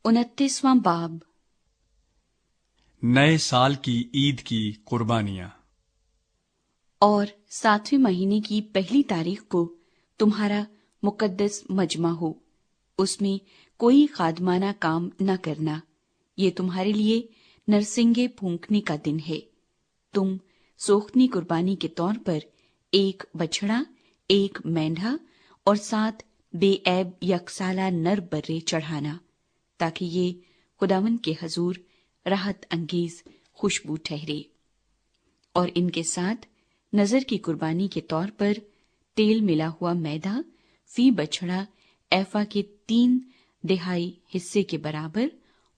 29वां बाब। नए साल की ईद की कुर्बानियां। और 7वें महीने की पहली तारीख को तुम्हारा मुकद्दस मजमा हो, उसमें कोई खादमाना काम न करना। ये तुम्हारे लिए नरसिंगे फूंकने का दिन है। तुम सोख्तनी कुर्बानी के तौर पर एक बछड़ा, एक मेंढा और 7 बेऐब यकसाला नर बर्रे चढ़ाना, ताकि ये खुदावंद के हजूर राहत अंगेज खुशबू ठहरे। और इनके साथ नजर की कुर्बानी के तौर पर तेल मिला हुआ मैदा फी बछड़ा एफा के 3/4 हिस्से के बराबर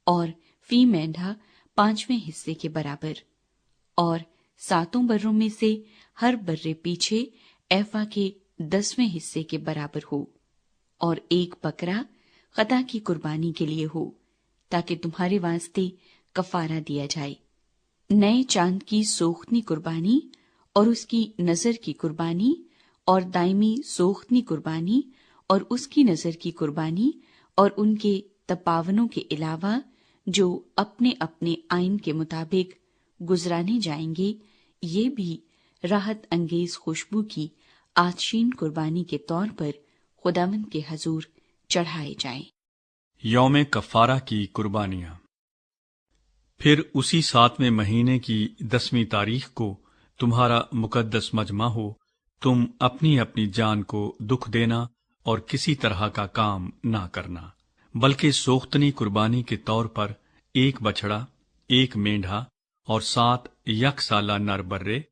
और फी मेंढा 5वें हिस्से के बराबर, और 7 बर्रों में से हर बर्रे पीछे एफा के 10वें हिस्से के बराबर हो। और एक बकरा खता की कुर्बानी के लिए हो, ताकि तुम्हारे वास्ते कफारा दिया जाए। नए चांद की सोख्तनी कुर्बानी और उसकी नजर की कुर्बानी और दायमी सोख्तनी कुर्बानी और उसकी नजर की कुर्बानी और उनके तपावनों के अलावा जो अपने अपने आइन के मुताबिक गुजराने जाएंगे, ये भी राहत अंगेज खुशबू की आशीन कुर्बानी के तौर पर खुदावंद के हजूर चढ़ाए जाएं। यौम कफारा की कुर्बानियां। फिर उसी 7वें महीने की 10वीं तारीख को तुम्हारा मुकद्दस मजमा हो। तुम अपनी अपनी जान को दुख देना और किसी तरह का काम ना करना, बल्कि सोख्तनी कुर्बानी के तौर पर एक बछड़ा, एक मेंढा और 7 यकसाला नर बर्रे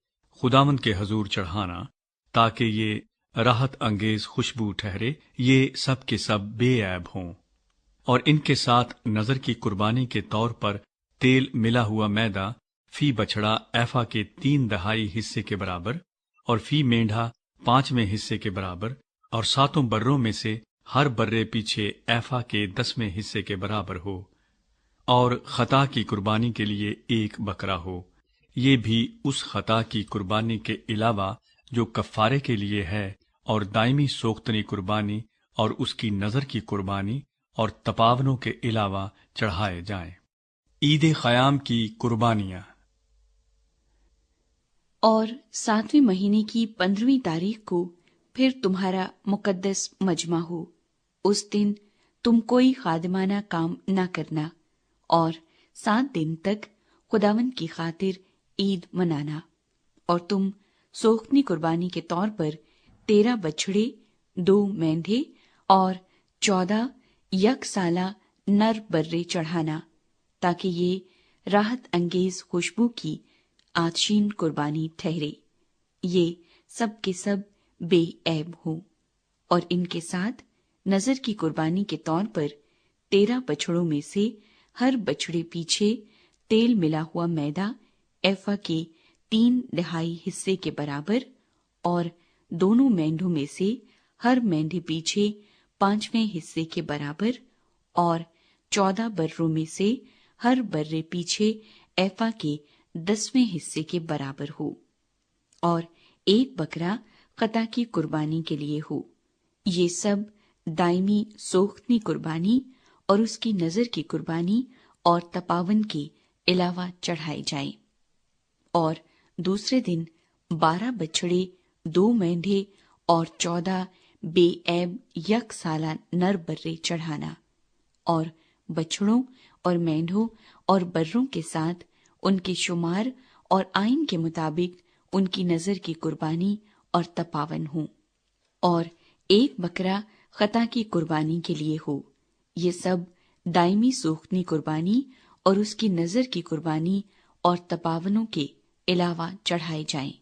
खुदावंद के हजूर चढ़ाना, ताकि ये राहत अंगेज खुशबू ठहरे। ये सब के सब बेऐब हों। और इनके साथ नजर की कुर्बानी के तौर पर तेल मिला हुआ मैदा फी बछड़ा एफा के 3/4 हिस्से के बराबर और फी मेंढा 5वें हिस्से के बराबर, और 7 बर्रों में से हर बर्रे पीछे एफा के 10वें हिस्से के बराबर हो। और खता की कुर्बानी के लिए एक बकरा हो, ये भी उस खता की कुर्बानी के अलावा जो कफारे के लिए है, और दायमी सोख्तनी कुर्बानी और उसकी नजर की कुर्बानी और तपावनों के अलावा चढ़ाए जाएं। ईद ख़याम की कुर्बानियां। और 7वें महीने की 15वीं तारीख को फिर तुम्हारा मुकद्दस मजमा हो। उस दिन तुम कोई खादिमाना काम न करना और 7 दिन तक खुदावंद की खातिर ईद मनाना। और तुम सोख्तनी कुर्बानी के तौर पर 13 बछड़े, 2 मेंढे और 14 यकसाला नर बर्रे चढ़ाना, ताकि ये राहत अंगेज खुशबू की आशीन कुर्बानी ठहरे। ये सब के सब बेऐब हो। और इनके साथ नजर की कुर्बानी के तौर पर 13 बछड़ों में से हर बछड़े पीछे तेल मिला हुआ मैदा एफा के 3/4 हिस्से के बराबर, और दोनों मेंढों में से हर मेंढे पीछे 5वें हिस्से के बराबर, और 14 बर्रों में से हर बर्रे पीछे एफा के 10वें हिस्से के बराबर हो। और एक बकरा खता की कुर्बानी के लिए हो। ये सब दायमी सोख्तनी कुर्बानी और उसकी नजर की कुर्बानी और तपावन के अलावा चढ़ाए जाएं। और दूसरे दिन 12 बछड़े, 2 मेंढे और 14 बेऐब यकसाला नर बर्रे चढ़ाना। और बछड़ों और मेंढों और बर्रों के साथ उनके शुमार और आइन के मुताबिक उनकी नजर की कुर्बानी और तपावन हो। और एक बकरा खता की कुर्बानी के लिए हो। ये सब दायमी सोख्तनी कुर्बानी और उसकी नजर की कुर्बानी और तपावनों के अलावा चढ़ाए जाएं।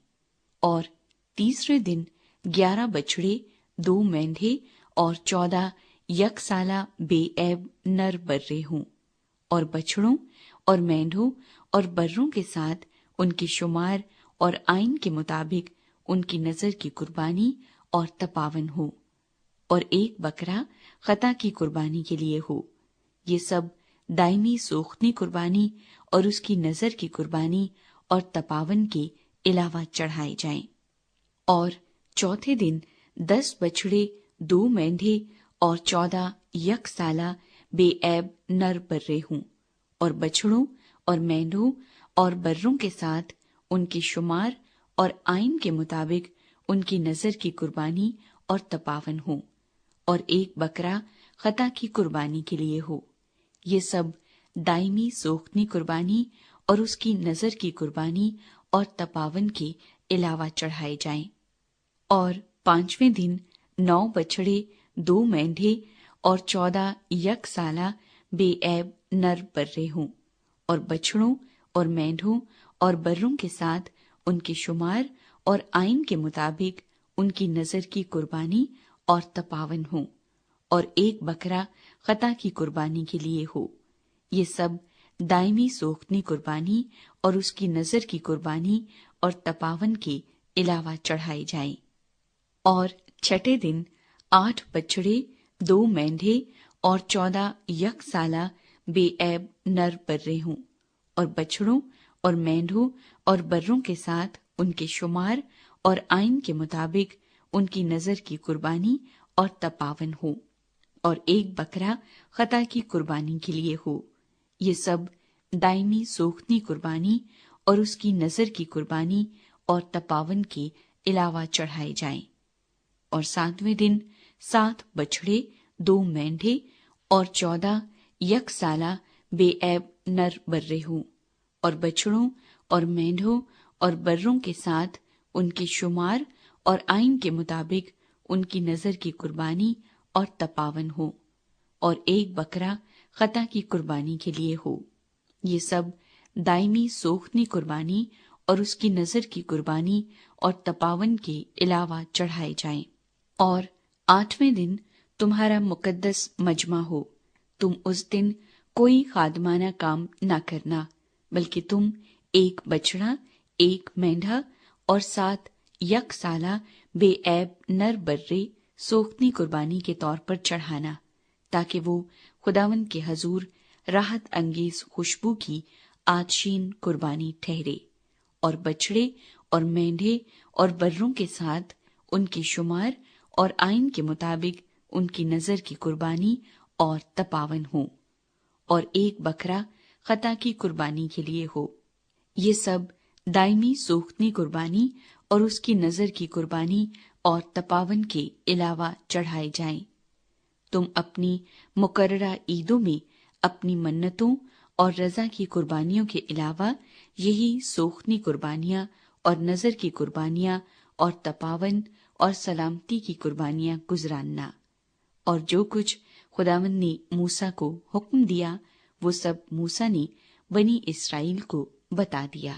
और तीसरे दिन 11 बछड़े, 2 मेंढे और 14 यकसाला बेऐब नर बर्रे हों। और बछड़ों और मेंढों और बर्रों के साथ उनके शुमार और आइन के मुताबिक उनकी नजर की कुर्बानी और तपावन हो। और एक बकरा खता की कुर्बानी के लिए हो। ये सब दायमी सोख्तनी कुर्बानी और उसकी नजर की कुर्बानी और तपावन के अलावा चढ़ाए जाएं। और चौथे दिन 10 बछड़े, 2 मेंढे और 14 यकसाला بے عیب نر برے ہوں، اور بچھڑوں اور مینڈھوں اور بروں کے ساتھ ان کے شمار اور آئین کے مطابق ان کی نظر کی قربانی اور تپاون ہوں، اور ایک بکرا خطا کی قربانی کے لیے ہو۔ یہ سب دائمی سوختنی قربانی اور اس کی نظر کی قربانی اور تپاون کے علاوہ چڑھائے جائیں۔ اور 5ویں دن 9 بچھڑے، 2 مینڈھے اور 14 یک سالہ بے عیب نر برے ہوں، اور بچھڑوں اور مینڈھوں اور بروں کے ساتھ ان کے شمار اور آئین کے مطابق ان کی نظر کی قربانی اور تپاون ہوں، اور ایک بکرا خطا کی قربانی کے لیے ہو۔ یہ سب دائمی سوختنی قربانی اور اس کی نظر کی قربانی اور تپاون کے علاوہ چڑھائے جائیں۔ اور 6 دن 8 بچھڑے، 2 مینڈھے اور 14 یک سالہ بے عیب نر برے ہوں، اور بچھڑوں اور مینڈھوں اور بروں کے ساتھ ان کے شمار اور آئین کے مطابق ان کی نظر کی قربانی اور تپاون ہو، اور ایک بکرا خطا کی قربانی کے لیے ہو۔ یہ سب دائمی سوختنی قربانی اور اس کی نظر کی قربانی اور تپاون کے علاوہ چڑھائے جائیں۔ اور 7ویں دن 7 بچھڑے، 2 مینڈھے اور 14 یک سالہ بے عیب نر برے ہوں، اور بچھڑوں اور مینڈھوں اور بروں کے ساتھ ان کے شمار اور آئین کے مطابق ان کی نظر کی قربانی اور تپاون ہو، اور ایک بکرا خطا کی قربانی کے لیے ہو۔ یہ سب دائمی سوختنی قربانی اور اس کی نظر کی قربانی اور تپاون کے علاوہ چڑھائے جائیں۔ اور 8ویں دن تمہارا مقدس مجمع ہو، تم اس دن کوئی خادمانہ کام نہ کرنا، بلکہ تم ایک بچڑا، 1 مینڈھا اور 7 یک سالہ بے عیب نر برے سوختنی قربانی کے طور پر چڑھانا، تاکہ وہ خداوند کے حضور راحت انگیز خوشبو کی آتشین قربانی ٹھہرے۔ اور بچڑے اور مینڈھے اور بروں کے ساتھ ان کے شمار اور آئین کے مطابق ان کی نظر کی قربانی اور تپاون ہوں، اور ایک بکرا خطا کی قربانی کے لیے ہو۔ یہ سب دائمی سوختنی قربانی اور اس کی نظر کی قربانی اور تپاون کے علاوہ چڑھائے جائیں۔ تم اپنی مقررہ عیدوں میں اپنی منتوں اور رضا کی قربانیوں کے علاوہ یہی سوختنی قربانیاں اور نظر کی قربانیاں اور تپاون اور سلامتی کی قربانیاں گزراننا۔ اور جو کچھ خداوند نے موسیٰ کو حکم دیا وہ سب موسیٰ نے بنی اسرائیل کو بتا دیا۔